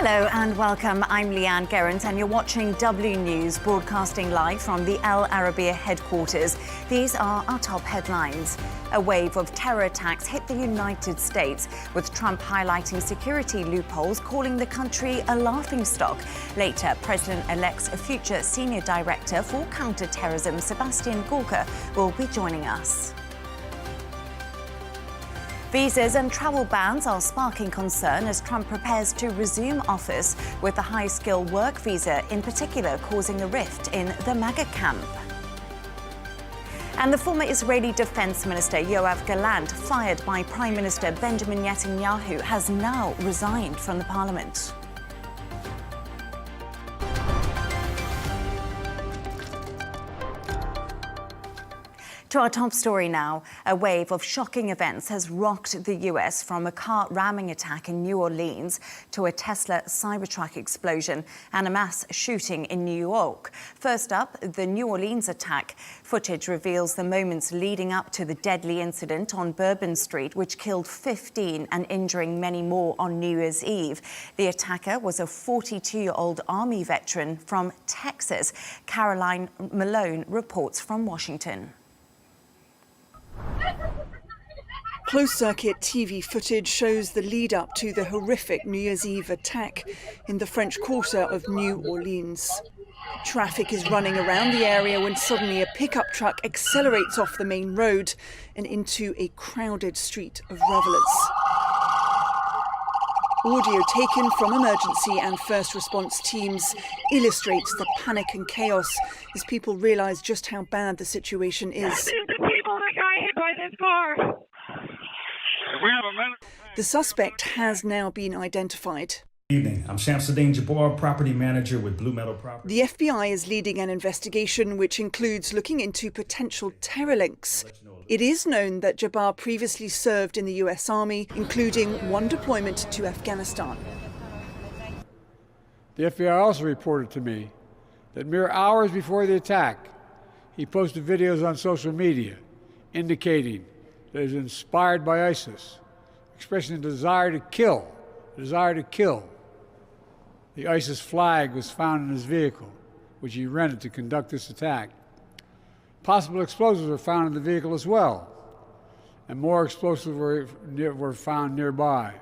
Hello and welcome. I'm Leigh-Ann Gerrans and you're watching W News, broadcasting live from the Arabiya headquarters. These are our top headlines. A wave of terror attacks hit the United States, with Trump highlighting security loopholes, calling the country a laughingstock. Later, President-elect's future senior director for counter-terrorism, Sebastian Gorka, will be joining us. Visas and travel bans are sparking concern as Trump prepares to resume office, with the high-skilled work visa in particular causing a rift in the MAGA camp. And the former Israeli Defense Minister Yoav Gallant, fired by Prime Minister Benjamin Netanyahu, has now resigned from the parliament. To our top story now, a wave of shocking events has rocked the US, from a car ramming attack in New Orleans to a Tesla Cybertruck explosion and a mass shooting in New York. First up, the New Orleans attack. Footage reveals the moments leading up to the deadly incident on Bourbon Street, which killed 15 and injuring many more on New Year's Eve. The attacker was a 42-year-old Army veteran from Texas. Caroline Malone reports from Washington. Closed-circuit TV footage shows the lead-up to the horrific New Year's Eve attack in the French Quarter of New Orleans. Traffic is running around the area when suddenly a pickup truck accelerates off the main road and into a crowded street of revelers. Audio taken from emergency and first response teams illustrates the panic and chaos as people realise just how bad the situation is. The suspect has now been identified. Good evening. I'm Shamsuddin Jabbar, property manager with Blue Meadow Property. The FBI is leading an investigation which includes looking into potential terror links. It is known that Jabbar previously served in the US Army, including one deployment to Afghanistan. The FBI also reported to me that mere hours before the attack, he posted videos on social media indicating that he was inspired by ISIS, expressing a desire to kill. The ISIS flag was found in his vehicle, which he rented to conduct this attack. Possible explosives were found in the vehicle as well, and more explosives were found nearby.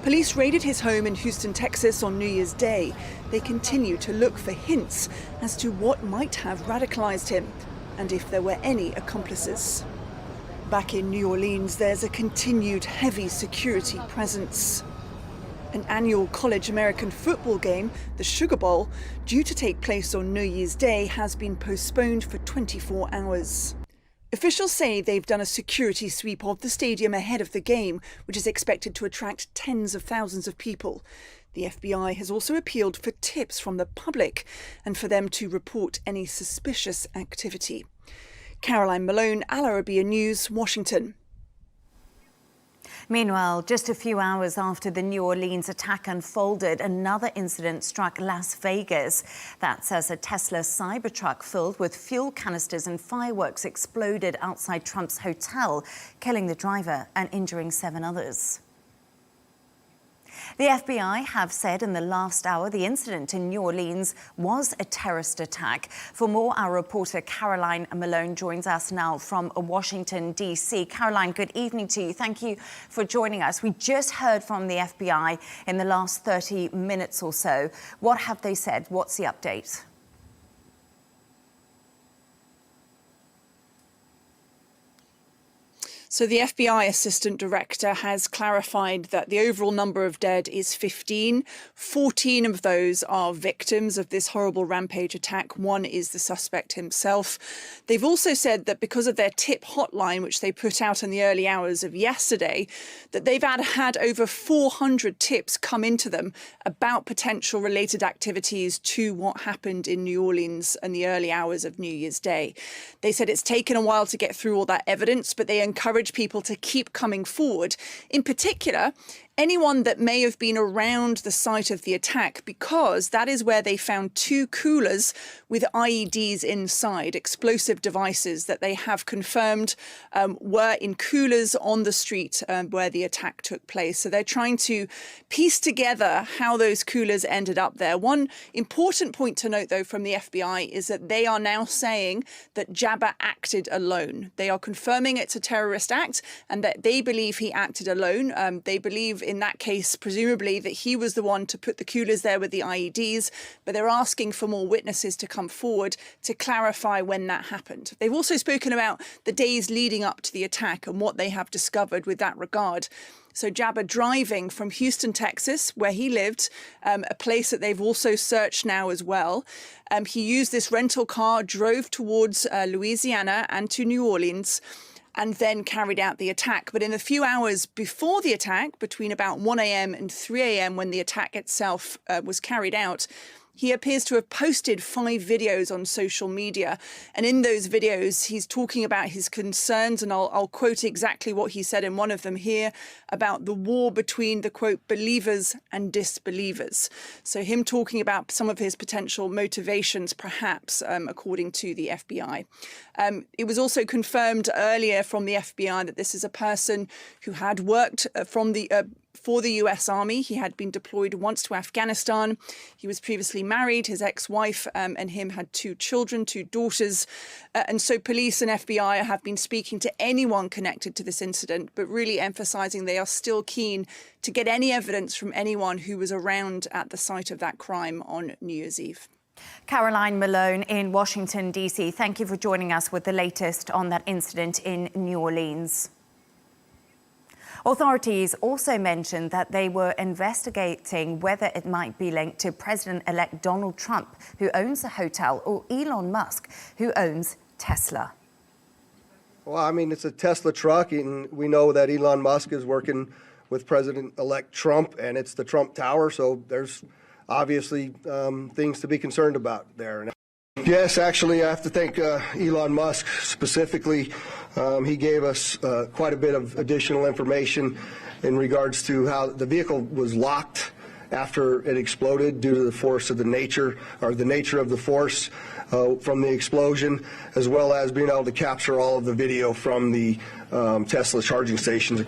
Police raided his home in Houston, Texas on New Year's Day. They continue to look for hints as to what might have radicalized him and if there were any accomplices. Back in New Orleans, there's a continued heavy security presence. An annual college American football game, the Sugar Bowl, due to take place on New Year's Day, has been postponed for 24 hours. Officials say they've done a security sweep of the stadium ahead of the game, which is expected to attract tens of thousands of people. The FBI has also appealed for tips from the public and for them to report any suspicious activity. Caroline Malone, Arabiya News, Washington. Meanwhile, just a few hours after the New Orleans attack unfolded, another incident struck Las Vegas. That's as a Tesla Cybertruck filled with fuel canisters and fireworks exploded outside Trump's hotel, killing the driver and injuring 7 others. The FBI have said in the last hour the incident in New Orleans was a terrorist attack. For more, our reporter Caroline Malone joins us now from Washington, D.C. Caroline, good evening to you. Thank you for joining us. We just heard from the FBI in the last 30 minutes or so. What have they said? What's the update? So the FBI Assistant Director has clarified that the overall number of dead is 15. 14 of those are victims of this horrible rampage attack. 1 is the suspect himself. They've also said that because of their tip hotline, which they put out in the early hours of yesterday, that they've had over 400 tips come into them about potential related activities to what happened in New Orleans in the early hours of New Year's Day. They said it's taken a while to get through all that evidence, but they encourage people to keep coming forward. In particular, anyone that may have been around the site of the attack, because that is where they found 2 coolers with IEDs inside, explosive devices that they have confirmed were in coolers on the street where the attack took place. So they're trying to piece together how those coolers ended up there. One important point to note, though, from the FBI is that they are now saying that Jabba acted alone. They are confirming it's a terrorist act and that they believe he acted alone. They believe in that case, presumably, that he was the one to put the coolers there with the IEDs, but they're asking for more witnesses to come forward to clarify when that happened. They've also spoken about the days leading up to the attack and what they have discovered with that regard. So Jabba driving from Houston, Texas, where he lived, a place that they've also searched now as well. He used this rental car, drove towards Louisiana and to New Orleans, and then carried out the attack. But in the few hours before the attack, between about 1 a.m. and 3 a.m. when the attack itself was carried out, he appears to have posted 5 videos on social media. And in those videos, he's talking about his concerns, and I'll quote exactly what he said in one of them here, about the war between the, quote, believers and disbelievers. So him talking about some of his potential motivations, perhaps, according to the FBI. It was also confirmed earlier from the FBI that this is a person who had worked for the US Army. He had been deployed once to Afghanistan. He was previously married. His ex-wife and him had 2 children, 2 daughters. And so police and FBI have been speaking to anyone connected to this incident, but really emphasizing they are still keen to get any evidence from anyone who was around at the site of that crime on New Year's Eve. Caroline Malone in Washington, D.C., thank you for joining us with the latest on that incident in New Orleans. Authorities also mentioned that they were investigating whether it might be linked to President-elect Donald Trump, who owns the hotel, or Elon Musk, who owns Tesla. Well, I mean, it's a Tesla truck, and we know that Elon Musk is working with President-elect Trump, and it's the Trump Tower, so there's obviously things to be concerned about there. Yes, actually, I have to thank Elon Musk specifically. He gave us quite a bit of additional information in regards to how the vehicle was locked after it exploded due to the force of the nature of the force from the explosion, as well as being able to capture all of the video from the Tesla charging stations.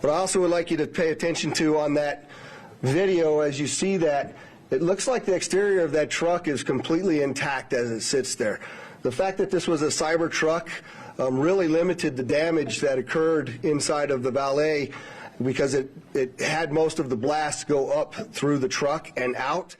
What I also would like you to pay attention to on that video, as you see that, it looks like the exterior of that truck is completely intact as it sits there. The fact that this was a cyber truck really limited the damage that occurred inside of the valet, because it had most of the blasts go up through the truck and out.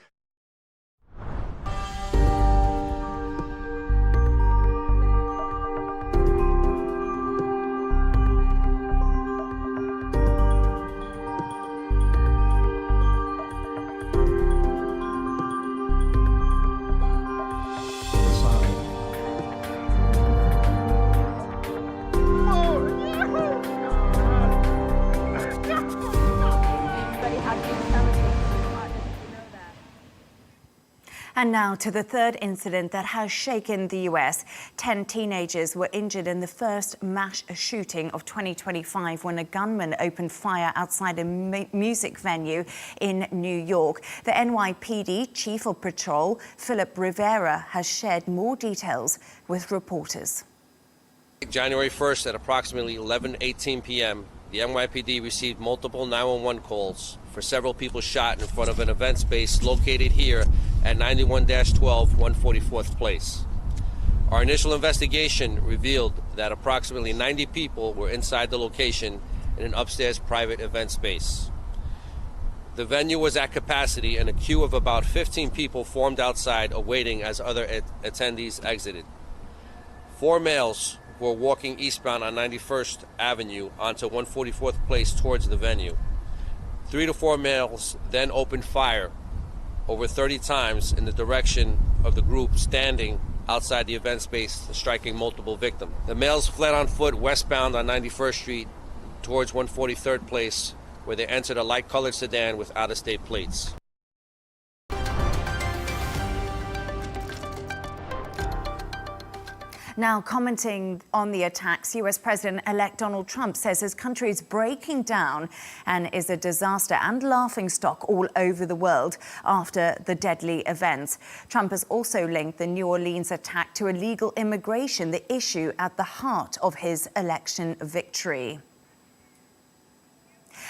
And now to the third incident that has shaken the US. 10 teenagers were injured in the first mass shooting of 2025 when a gunman opened fire outside a music venue in New York. The NYPD Chief of Patrol, Philip Rivera, has shared more details with reporters. January 1st at approximately 11:18 p.m., the NYPD received multiple 911 calls for several people shot in front of an event space located here at 91-12 144th Place. Our initial investigation revealed that approximately 90 people were inside the location in an upstairs private event space. The venue was at capacity and a queue of about 15 people formed outside awaiting as other attendees exited. 4 males were walking eastbound on 91st Avenue onto 144th Place towards the venue. 3 to 4 males then opened fire over 30 times in the direction of the group standing outside the event space, striking multiple victims. The males fled on foot westbound on 91st Street towards 143rd Place, where they entered a light-colored sedan with out-of-state plates. Now, commenting on the attacks, US President-elect Donald Trump says his country is breaking down and is a disaster and laughingstock all over the world after the deadly events. Trump has also linked the New Orleans attack to illegal immigration, the issue at the heart of his election victory.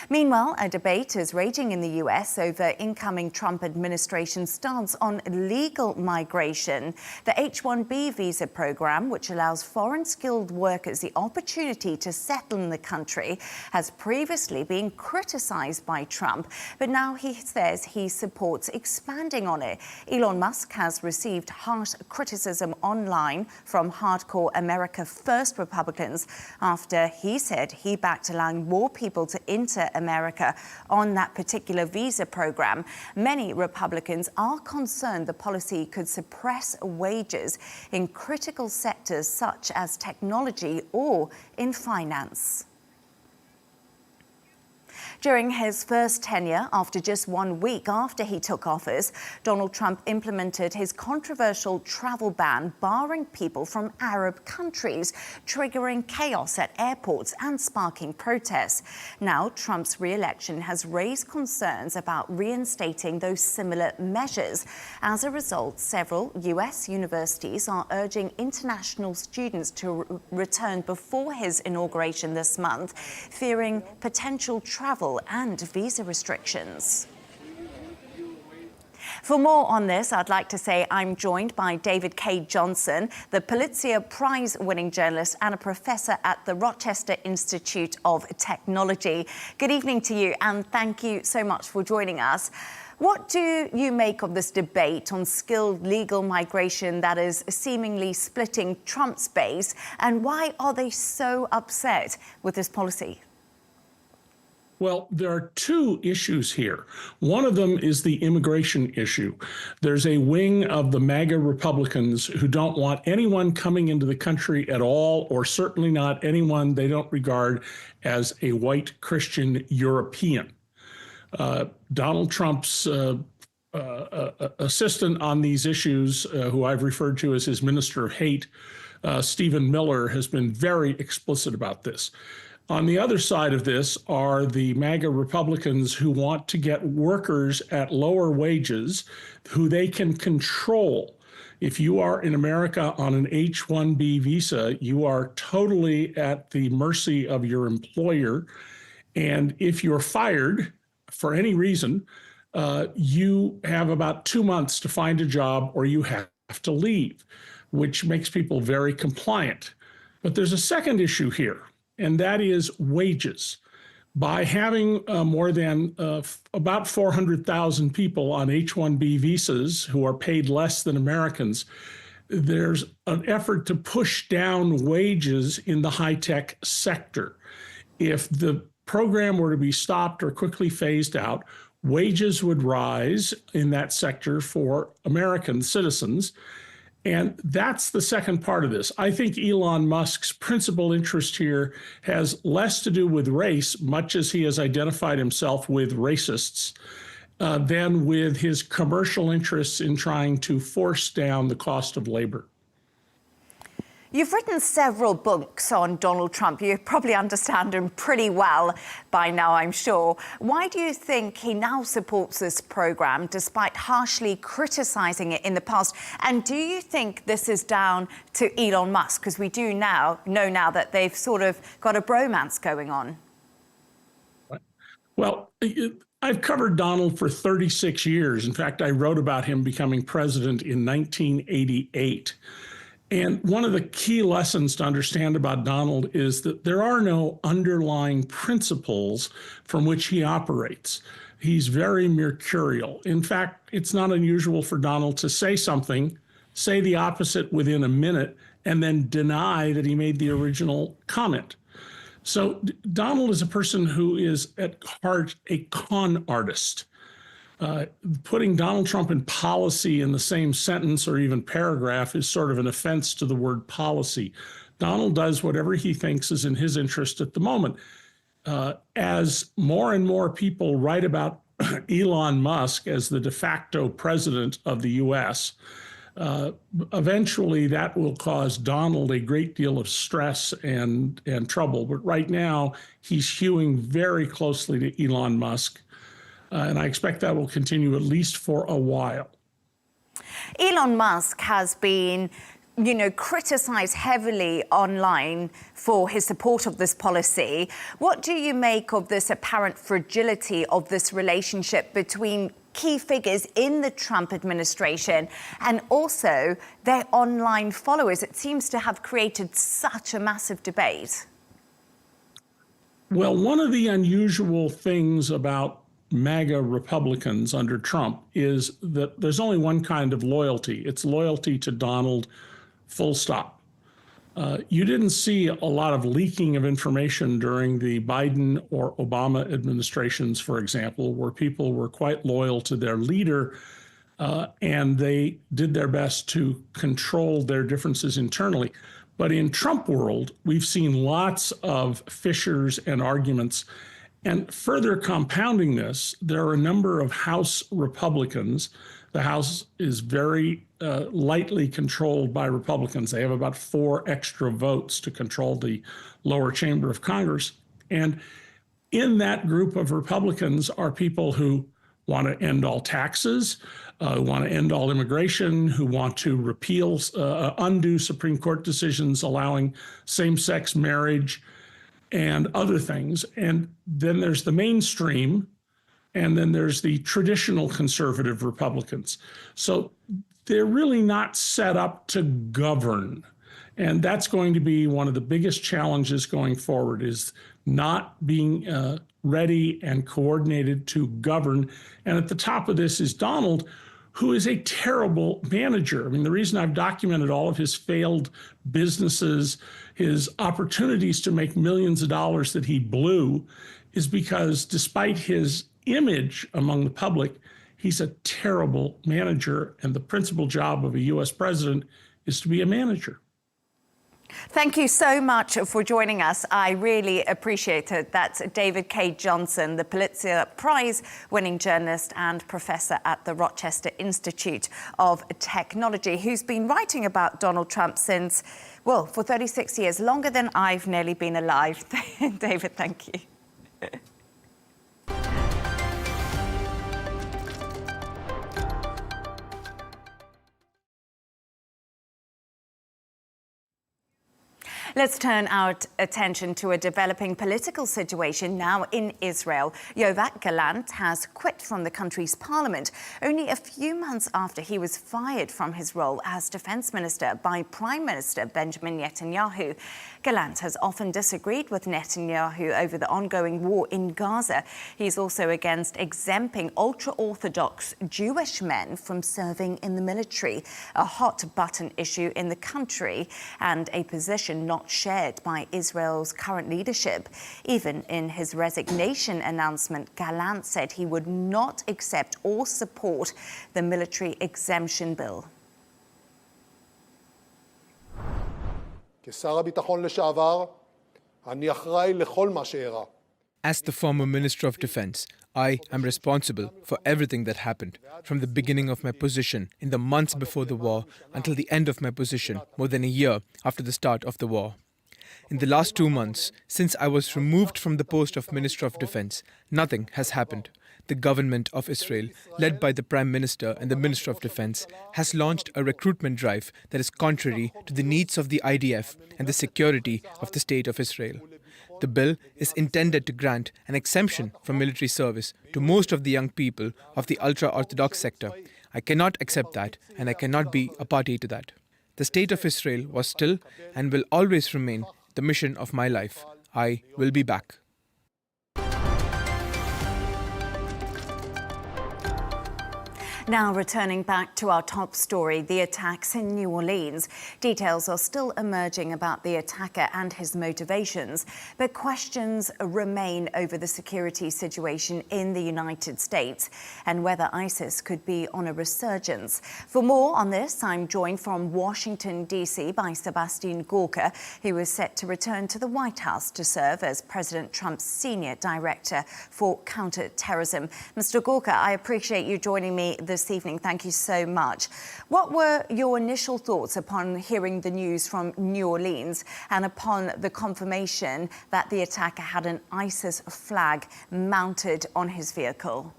Meanwhile, a debate is raging in the US over incoming Trump administration stance on legal migration. The H-1B visa program, which allows foreign skilled workers the opportunity to settle in the country, has previously been criticized by Trump, but now he says he supports expanding on it. Elon Musk has received harsh criticism online from hardcore America First Republicans after he said he backed allowing more people to enter America on that particular visa program. Many Republicans are concerned the policy could suppress wages in critical sectors such as technology or in finance. During his first tenure, after just 1 week after he took office, Donald Trump implemented his controversial travel ban, barring people from Arab countries, triggering chaos at airports and sparking protests. Now, Trump's re-election has raised concerns about reinstating those similar measures. As a result, several US universities are urging international students to return before his inauguration this month, fearing potential travel and visa restrictions. For more on this, I'd like to say I'm joined by David Cay Johnston, the Pulitzer Prize-winning journalist and a professor at the Rochester Institute of Technology. Good evening to you, and thank you so much for joining us. What do you make of this debate on skilled legal migration that is seemingly splitting Trump's base, and why are they so upset with this policy? Well, there are two issues here. One of them is the immigration issue. There's a wing of the MAGA Republicans who don't want anyone coming into the country at all, or certainly not anyone they don't regard as a white Christian European. Donald Trump's assistant on these issues, who I've referred to as his Minister of Hate, Stephen Miller, has been very explicit about this. On the other side of this are the MAGA Republicans who want to get workers at lower wages who they can control. If you are in America on an H-1B visa, you are totally at the mercy of your employer. And if you're fired for any reason, you have about 2 months to find a job or you have to leave, which makes people very compliant. But there's a second issue here, and that is wages. By having more than about 400,000 people on H-1B visas who are paid less than Americans, there's an effort to push down wages in the high-tech sector. If the program were to be stopped or quickly phased out, wages would rise in that sector for American citizens. And that's the second part of this. I think Elon Musk's principal interest here has less to do with race, much as he has identified himself with racists, than with his commercial interests in trying to force down the cost of labor. You've written several books on Donald Trump. You probably understand him pretty well by now, I'm sure. Why do you think he now supports this program, despite harshly criticizing it in the past? And do you think this is down to Elon Musk? Because we do know now that they've sort of got a bromance going on. Well, I've covered Donald for 36 years. In fact, I wrote about him becoming president in 1988. And one of the key lessons to understand about Donald is that there are no underlying principles from which he operates. He's very mercurial. In fact, it's not unusual for Donald to say something, say the opposite within a minute, and then deny that he made the original comment. So Donald is a person who is at heart a con artist. Putting Donald Trump and policy in the same sentence or even paragraph is sort of an offense to the word policy. Donald does whatever he thinks is in his interest at the moment. As more and more people write about Elon Musk as the de facto president of the U.S., Eventually, that will cause Donald a great deal of stress and trouble. But right now, he's hewing very closely to Elon Musk, and I expect that will continue at least for a while. Elon Musk has been, criticized heavily online for his support of this policy. What do you make of this apparent fragility of this relationship between key figures in the Trump administration and also their online followers? It seems to have created such a massive debate. Well, one of the unusual things about MAGA Republicans under Trump is that there's only one kind of loyalty. It's loyalty to Donald, full stop. You didn't see a lot of leaking of information during the Biden or Obama administrations, for example, where people were quite loyal to their leader and they did their best to control their differences internally. But in Trump world, we've seen lots of fissures and arguments. And further compounding this, there are a number of House Republicans. The House is very lightly controlled by Republicans. They have about 4 extra votes to control the lower chamber of Congress. And in that group of Republicans are people who want to end all taxes, who want to end all immigration, who want to repeal, undo Supreme Court decisions allowing same-sex marriage and other things. And then there's the mainstream, and then there's the traditional conservative Republicans. So they're really not set up to govern. And that's going to be one of the biggest challenges going forward, is not being ready and coordinated to govern. And at the top of this is Donald, who is a terrible manager. I mean, the reason I've documented all of his failed businesses, his opportunities to make millions of dollars that he blew, is because despite his image among the public, he's a terrible manager. And the principal job of a U.S. president is to be a manager. Thank you so much for joining us. I really appreciate it. That's David Cay Johnston, the Pulitzer Prize-winning journalist and professor at the Rochester Institute of Technology, who's been writing about Donald Trump since, well, for 36 years, longer than I've nearly been alive. David, thank you. Let's turn our attention to a developing political situation now in Israel. Yoav Gallant has quit from the country's parliament only a few months after he was fired from his role as defense minister by Prime Minister Benjamin Netanyahu. Gallant has often disagreed with Netanyahu over the ongoing war in Gaza. He's also against exempting ultra-Orthodox Jewish men from serving in the military, a hot-button issue in the country and a position not shared by Israel's current leadership. Even in his resignation announcement, Gallant said he would not accept or support the military exemption bill. כשר הביטחון לשעבר, אני אחראי לכל מה שאירע. As the former Minister of Defense, I am responsible for everything that happened, from the beginning of my position in the months before the war until the end of my position more than a year after the start of the war. In the last 2 months, since I was removed from the post of Minister of Defense, nothing has happened. The government of Israel, led by the Prime Minister and the Minister of Defense, has launched a recruitment drive that is contrary to the needs of the IDF and the security of the State of Israel. The bill is intended to grant an exemption from military service to most of the young people of the ultra-Orthodox sector. I cannot accept that, and I cannot be a party to that. The State of Israel was still and will always remain the mission of my life. I will be back. Now returning back to our top story, the attacks in New Orleans. Details are still emerging about the attacker and his motivations, but questions remain over the security situation in the United States and whether ISIS could be on a resurgence. For more on this, I'm joined from Washington, D.C. by Sebastian Gorka, who is set to return to the White House to serve as President Trump's senior director for counter-terrorism. Mr. Gorka, I appreciate you joining me this this evening. Thank you so much. What were your initial thoughts upon hearing the news from New Orleans and upon the confirmation that the attacker had an ISIS flag mounted on his vehicle?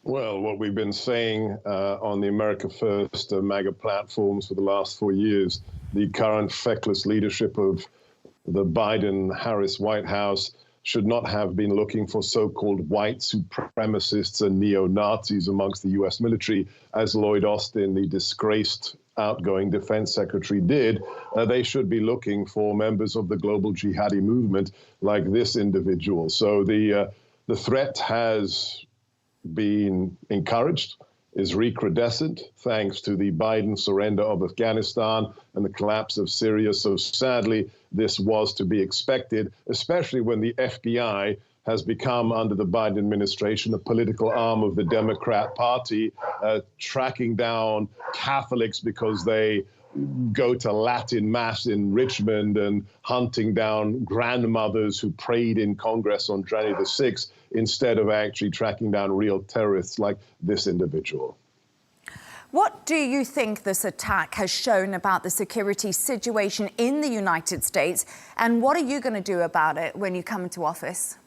Well, what we've been saying on the America First MAGA platforms for the last 4 years, the current feckless leadership of the Biden-Harris White House should not have been looking for so-called white supremacists and neo-Nazis amongst the U.S. military, as Lloyd Austin, the disgraced outgoing defense secretary, did. They should be looking for members of the global jihadi movement like this individual. So the threat has been encouraged, is recrudescent thanks to the Biden surrender of Afghanistan and the collapse of Syria. So sadly, this was to be expected, especially when the FBI has become, under the Biden administration, a political arm of the Democrat Party, tracking down Catholics because they go to Latin Mass in Richmond and hunting down grandmothers who prayed in Congress on January the 6th instead of actually tracking down real terrorists like this individual. What do you think this attack has shown about the security situation in the United States, and what are you going to do about it when you come into office?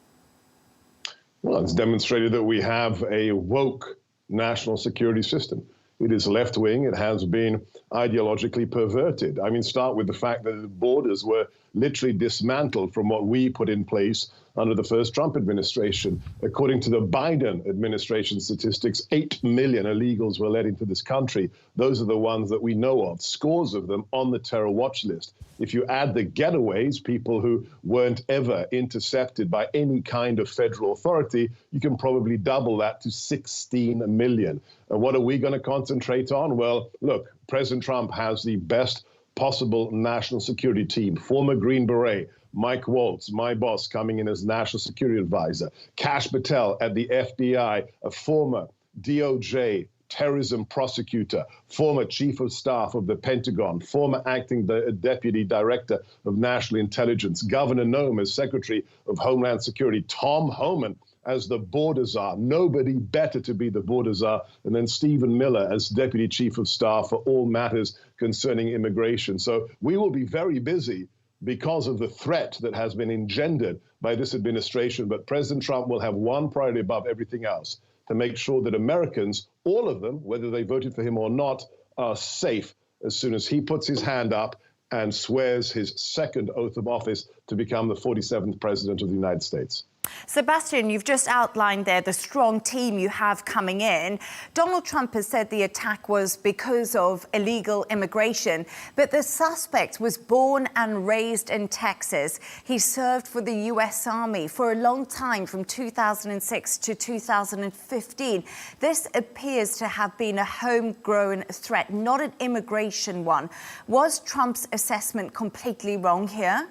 Well, it's demonstrated that we have a woke national security system. It is left-wing. It has been ideologically perverted. I mean, start with the fact that the borders were literally dismantled from what we put in place under the first Trump administration. According to the Biden administration statistics, 8 million illegals were let into this country. Those are the ones that we know of, scores of them on the terror watch list. If you add the getaways, people who weren't ever intercepted by any kind of federal authority, you can probably double that to 16 million. And what are we going to concentrate on? Well, look, President Trump has the best possible national security team. Former Green Beret, Mike Waltz, my boss, coming in as national security advisor. Kash Patel at the FBI, a former DOJ terrorism prosecutor, former chief of staff of the Pentagon, former acting deputy director of national intelligence, Governor Noem as secretary of Homeland Security, Tom Homan as the border czar, nobody better to be the border czar, and then Stephen Miller as deputy chief of staff for all matters concerning immigration. So we will be very busy because of the threat that has been engendered by this administration. But President Trump will have one priority above everything else: to make sure that Americans, all of them, whether they voted for him or not, are safe as soon as he puts his hand up and swears his second oath of office to become the 47th president of the United States. Sebastian, you've just outlined there the strong team you have coming in. Donald Trump has said the attack was because of illegal immigration, but the suspect was born and raised in Texas. He served for the U.S. Army for a long time, from 2006 to 2015. This appears to have been a homegrown threat, not an immigration one. Was Trump's assessment completely wrong here?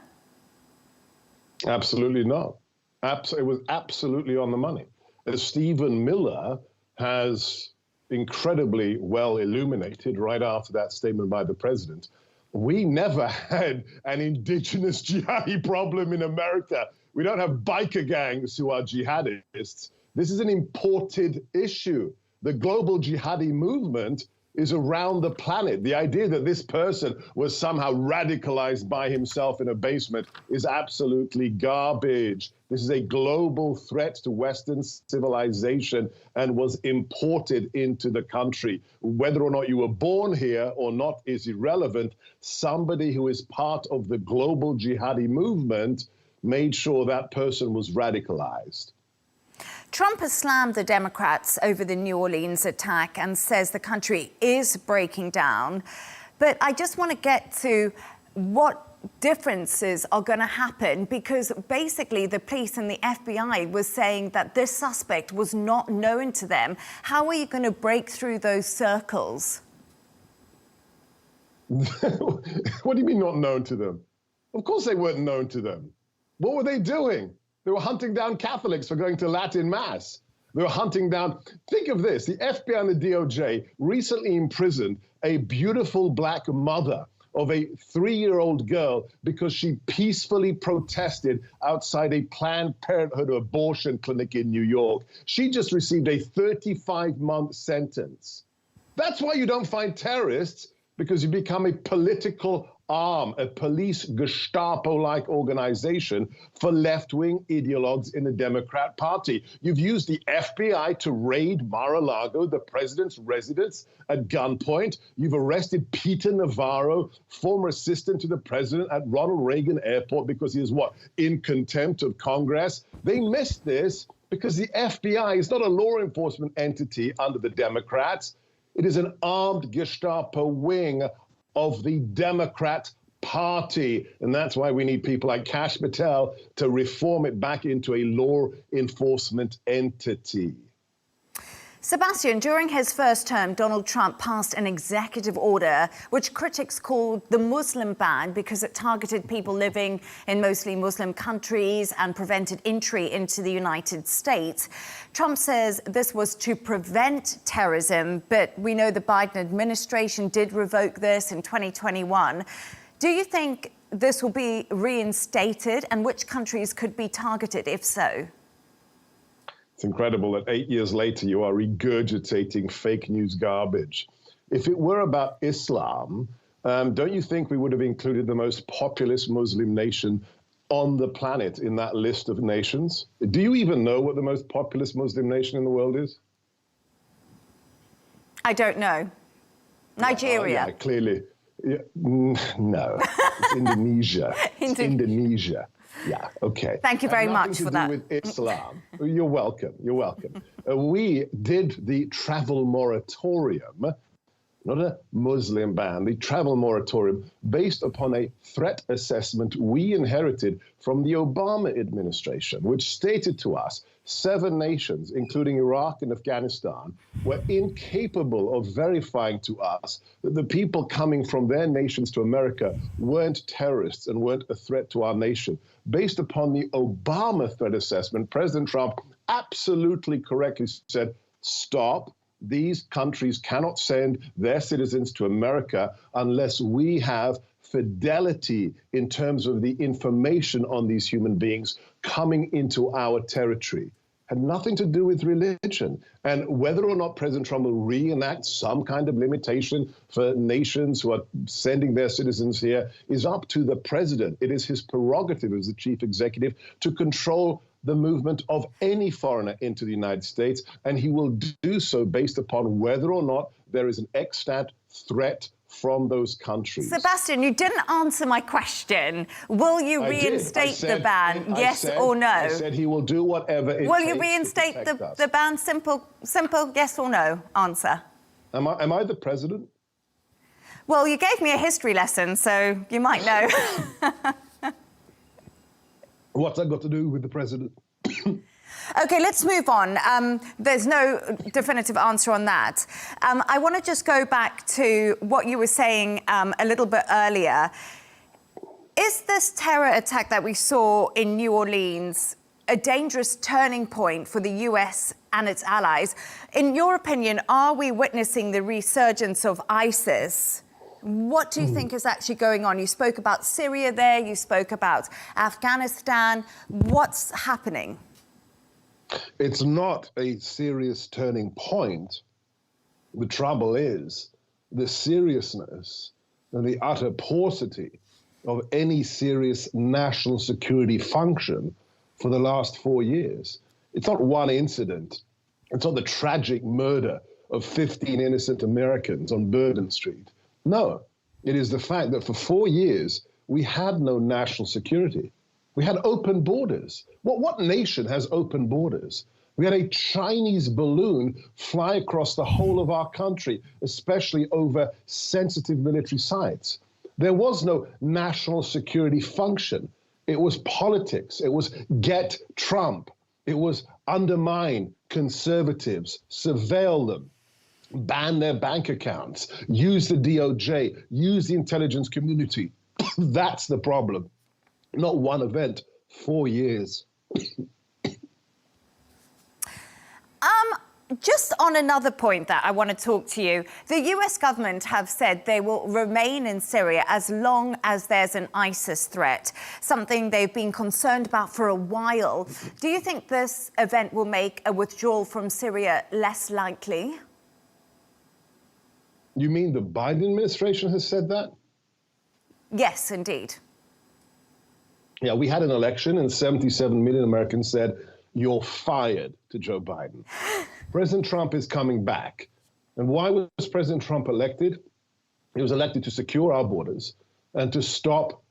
Absolutely not. It was absolutely on the money. As Stephen Miller has incredibly well illuminated right after that statement by the president, we never had an indigenous jihadi problem in America. We don't have biker gangs who are jihadists. This is an imported issue. The global jihadi movement is around the planet. The idea that this person was somehow radicalized by himself in a basement is absolutely garbage. This is a global threat to Western civilization and was imported into the country. Whether or not you were born here or not is irrelevant. Somebody who is part of the global jihadi movement made sure that person was radicalized. Trump has slammed the Democrats over the New Orleans attack and says the country is breaking down. But I just want to get to what differences are going to happen, because basically the police and the FBI was saying that this suspect was not known to them. How are you going to break through those circles? What do you mean not known to them? Of course they weren't known to them. What were they doing? They were hunting down Catholics for going to Latin Mass. They were hunting down, think of this, the FBI and the DOJ recently imprisoned a beautiful black mother of a 3-year-old girl because she peacefully protested outside a Planned Parenthood abortion clinic in New York. She just received a 35-month sentence. That's why you don't find terrorists, because you become a political arm, a police Gestapo-like organization for left-wing ideologues in the Democrat Party. You've used the FBI to raid Mar-a-Lago, the president's residence, at gunpoint. You've arrested Peter Navarro, former assistant to the president at Ronald Reagan Airport, because he is what? In contempt of Congress. They missed this because the FBI is not a law enforcement entity under the Democrats. It is an armed Gestapo wing of the Democrat Party. And that's why we need people like Kash Patel to reform it back into a law enforcement entity. Sebastian, during his first term, Donald Trump passed an executive order which critics called the Muslim ban because it targeted people living in mostly Muslim countries and prevented entry into the United States. Trump says this was to prevent terrorism, but we know the Biden administration did revoke this in 2021. Do you think this will be reinstated, and which countries could be targeted if so? It's incredible that 8 years later you are regurgitating fake news garbage. If it were about Islam, don't you think we would have included the most populous Muslim nation on the planet in that list of nations? Do you even know what the most populous Muslim nation in the world is? I don't know. Nigeria. Yeah, clearly. Yeah, no, it's Indonesia. It's Indonesia. Yeah, okay. Thank you very much for that. With Islam. You're welcome. You're welcome. We did the travel moratorium, not a Muslim ban, the travel moratorium based upon a threat assessment we inherited from the Obama administration, which stated to us 7 nations, including Iraq and Afghanistan, were incapable of verifying to us that the people coming from their nations to America weren't terrorists and weren't a threat to our nation. Based upon the Obama threat assessment, President Trump absolutely correctly said, stop. These countries cannot send their citizens to America unless we have fidelity in terms of the information on these human beings coming into our territory. Had nothing to do with religion. And whether or not President Trump will reenact some kind of limitation for nations who are sending their citizens here is up to the president. It is his prerogative as the chief executive to control the movement of any foreigner into the United States, and he will do so based upon whether or not there is an extant threat from those countries. Sebastian, you didn't answer my question. Will you reinstate the ban, yes or no? I said he will do whatever it takes. Will you reinstate the ban? Simple, yes or no answer. Am I the president? Well, you gave me a history lesson, so you might know. What's that got to do with the president? OK, let's move on. There's no definitive answer on that. I want to just go back to what you were saying a little bit earlier. Is this terror attack that we saw in New Orleans a dangerous turning point for the US and its allies? In your opinion, are we witnessing the resurgence of ISIS? What do you think is actually going on? You spoke about Syria there, you spoke about Afghanistan. What's happening? It's not a serious turning point. The trouble is the seriousness and the utter paucity of any serious national security function for the last 4 years. It's not one incident. It's not the tragic murder of 15 innocent Americans on Bourbon Street. No, it is the fact that for 4 years, we had no national security. We had open borders. What nation has open borders? We had a Chinese balloon fly across the whole of our country, especially over sensitive military sites. There was no national security function. It was politics. It was get Trump. It was undermine conservatives, surveil them, ban their bank accounts, use the DOJ, use the intelligence community. That's the problem. Not one event, 4 years. Just on another point that I want to talk to you, the US government have said they will remain in Syria as long as there's an ISIS threat, something they've been concerned about for a while. Do you think this event will make a withdrawal from Syria less likely? You mean the Biden administration has said that? Yes, indeed. Yeah, we had an election and 77 million Americans said, "You're fired," to Joe Biden. President Trump is coming back. And why was President Trump elected? He was elected to secure our borders and to stop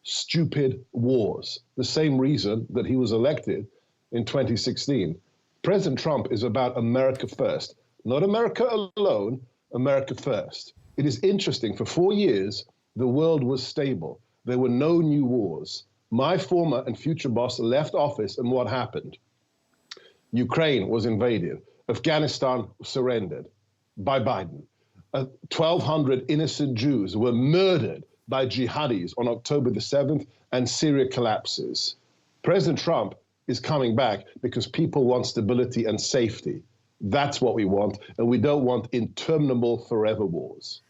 stupid wars. The same reason that he was elected in 2016. President Trump is about America first. Not America alone, America first. It is interesting, for 4 years, the world was stable. There were no new wars. My former and future boss left office, and what happened? Ukraine was invaded. Afghanistan surrendered by Biden. 1,200 innocent Jews were murdered by jihadis on October the 7th, and Syria collapses. President Trump is coming back because people want stability and safety. That's what we want, and we don't want interminable forever wars.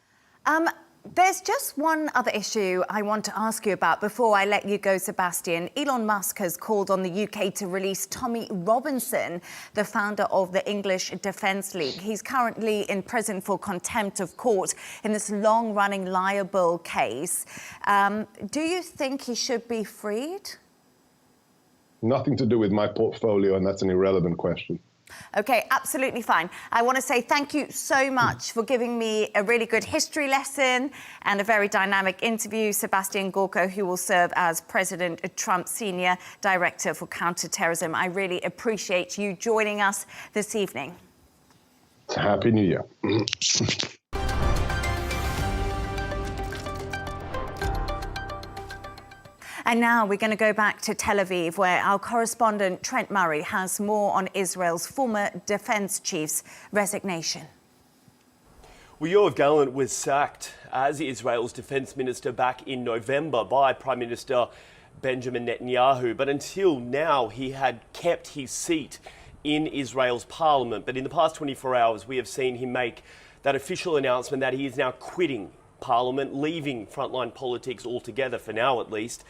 There's just one other issue I want to ask you about before I let you go, Sebastian. Elon Musk has called on the UK to release Tommy Robinson, the founder of the English Defence League. He's currently in prison for contempt of court in this long-running libel case. Do you think he should be freed? Nothing to do with my portfolio, and that's an irrelevant question. OK, absolutely fine. I want to say thank you so much for giving me a really good history lesson and a very dynamic interview. Sebastian Gorka, who will serve as President Trump's Senior Director for Counterterrorism. I really appreciate you joining us this evening. Happy New Year. And now we're going to go back to Tel Aviv, where our correspondent Trent Murray has more on Israel's former defense chief's resignation. Well, Yoav Gallant was sacked as Israel's defense minister back in November by Prime Minister Benjamin Netanyahu. But until now, he had kept his seat in Israel's parliament. But in the past 24 hours, we have seen him make that official announcement that he is now quitting Parliament, leaving frontline politics altogether, for now at least,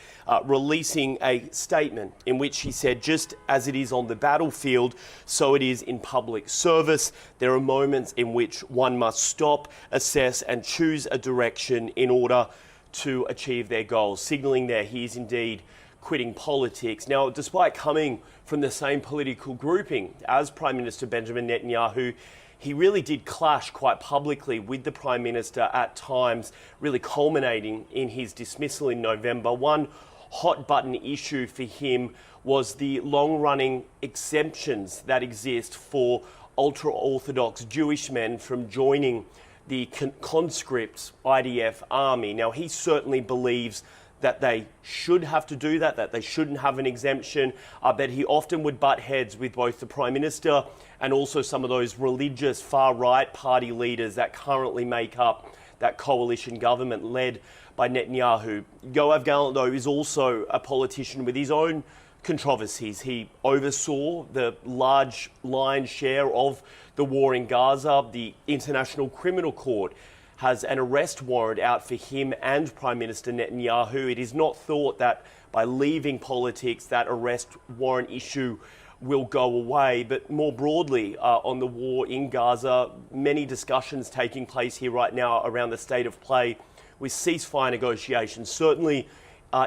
releasing a statement in which he said, just as it is on the battlefield, so it is in public service. There are moments in which one must stop, assess and choose a direction in order to achieve their goals, signalling there he is indeed quitting politics. Now, despite coming from the same political grouping as Prime Minister Benjamin Netanyahu, he really did clash quite publicly with the Prime Minister at times, really culminating in his dismissal in November. One hot-button issue for him was the long-running exemptions that exist for ultra-Orthodox Jewish men from joining the conscript IDF army. Now, he certainly believes that they should have to do that they shouldn't have an exemption, but he often would butt heads with both the Prime Minister and also some of those religious far-right party leaders that currently make up that coalition government led by Netanyahu. Yoav Gallant, though, is also a politician with his own controversies. He oversaw the large lion's share of the war in Gaza. The International Criminal Court has an arrest warrant out for him and Prime Minister Netanyahu. It is not thought that by leaving politics that arrest warrant issue will go away. But more broadly on the war in Gaza, many discussions taking place here right now around the state of play with ceasefire negotiations. Certainly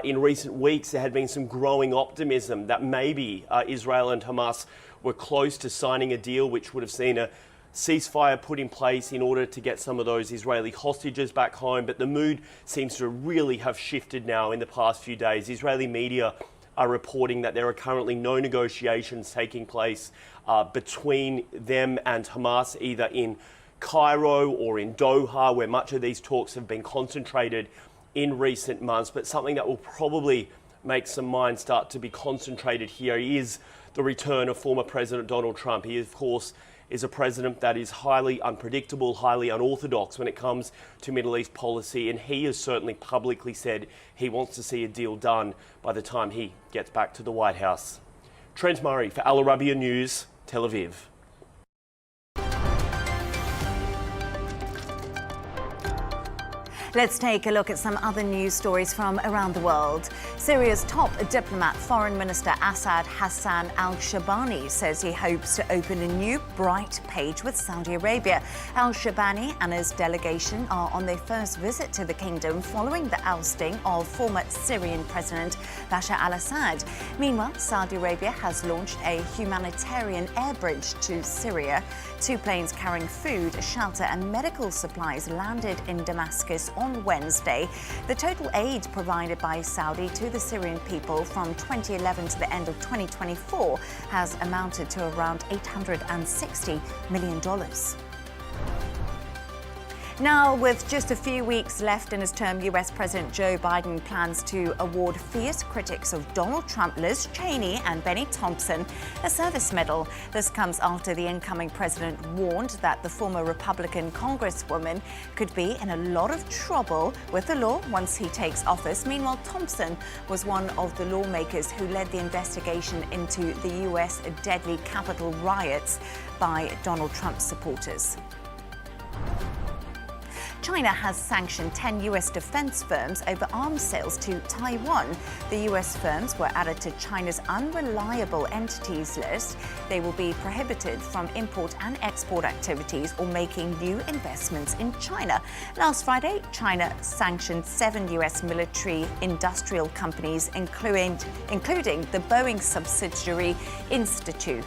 in recent weeks there had been some growing optimism that maybe Israel and Hamas were close to signing a deal which would have seen a ceasefire put in place in order to get some of those Israeli hostages back home. But the mood seems to really have shifted now in the past few days. Israeli media are reporting that there are currently no negotiations taking place between them and Hamas, either in Cairo or in Doha, where much of these talks have been concentrated in recent months. But something that will probably make some minds start to be concentrated here is the return of former President Donald Trump. He, of course, is a president that is highly unpredictable, highly unorthodox when it comes to Middle East policy, and he has certainly publicly said he wants to see a deal done by the time he gets back to the White House. Trent Murray for Arabiya News, Tel Aviv. Let's take a look at some other news stories from around the world. Syria's top diplomat, Foreign Minister Assad Hassan al-Shabani, says he hopes to open a new bright page with Saudi Arabia. Al-Shabani and his delegation are on their first visit to the kingdom following the ousting of former Syrian President Bashar al-Assad. Meanwhile, Saudi Arabia has launched a humanitarian air bridge to Syria. 2 planes carrying food, shelter and medical supplies landed in Damascus on Wednesday. The total aid provided by Saudi to the Syrian people from 2011 to the end of 2024 has amounted to around $860 million. Now, with just a few weeks left in his term, US President Joe Biden plans to award fierce critics of Donald Trump, Liz Cheney and Benny Thompson a service medal. This comes after the incoming president warned that the former Republican Congresswoman could be in a lot of trouble with the law once he takes office. Meanwhile, Thompson was one of the lawmakers who led the investigation into the US deadly Capitol riots by Donald Trump supporters. China has sanctioned 10 US defense firms over arms sales to Taiwan. The US firms were added to China's unreliable entities list. They will be prohibited from import and export activities or making new investments in China. Last Friday, China sanctioned 7 US military industrial companies, including the Boeing subsidiary Institute.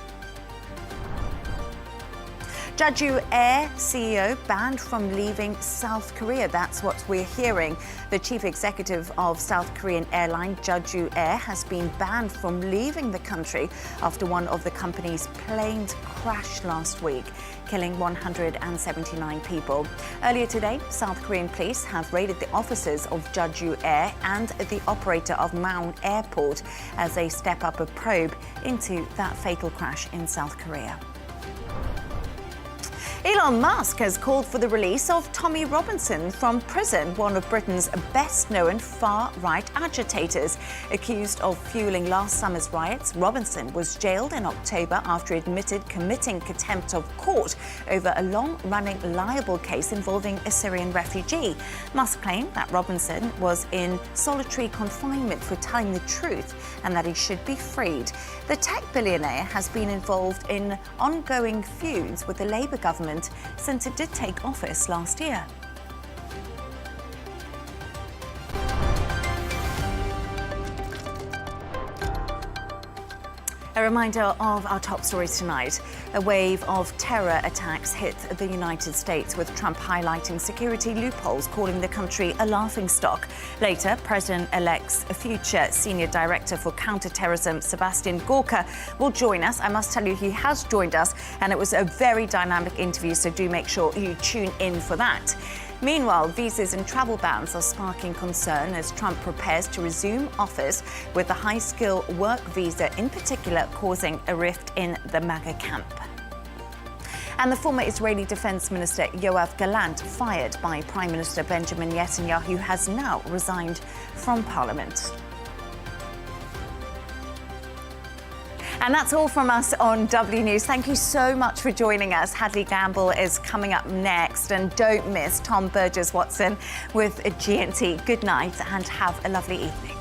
Jeju Air CEO banned from leaving South Korea. That's what we're hearing. The chief executive of South Korean airline Jeju Air has been banned from leaving the country after one of the company's planes crashed last week, killing 179 people. Earlier today, South Korean police have raided the offices of Jeju Air and the operator of Malone Airport as they step up a probe into that fatal crash in South Korea. Elon Musk has called for the release of Tommy Robinson from prison, one of Britain's best-known far-right agitators. Accused of fueling last summer's riots, Robinson was jailed in October after he admitted committing contempt of court over a long-running libel case involving a Syrian refugee. Musk claimed that Robinson was in solitary confinement for telling the truth and that he should be freed. The tech billionaire has been involved in ongoing feuds with the Labour government since it did take office last year. A reminder of our top stories tonight. A wave of terror attacks hit the United States, with Trump highlighting security loopholes, calling the country a laughingstock. Later, President-elect's future Senior Director for Counterterrorism, Sebastian Gorka, will join us. I must tell you, he has joined us, and it was a very dynamic interview, so do make sure you tune in for that. Meanwhile, visas and travel bans are sparking concern as Trump prepares to resume offers, with the high-skill work visa in particular causing a rift in the MAGA camp. And the former Israeli Defense Minister Yoav Gallant, fired by Prime Minister Benjamin Netanyahu, has now resigned from Parliament. And that's all from us on W News. Thank you so much for joining us. Hadley Gamble is coming up next. And don't miss Tom Burgess-Watson with GNT. Good night and have a lovely evening.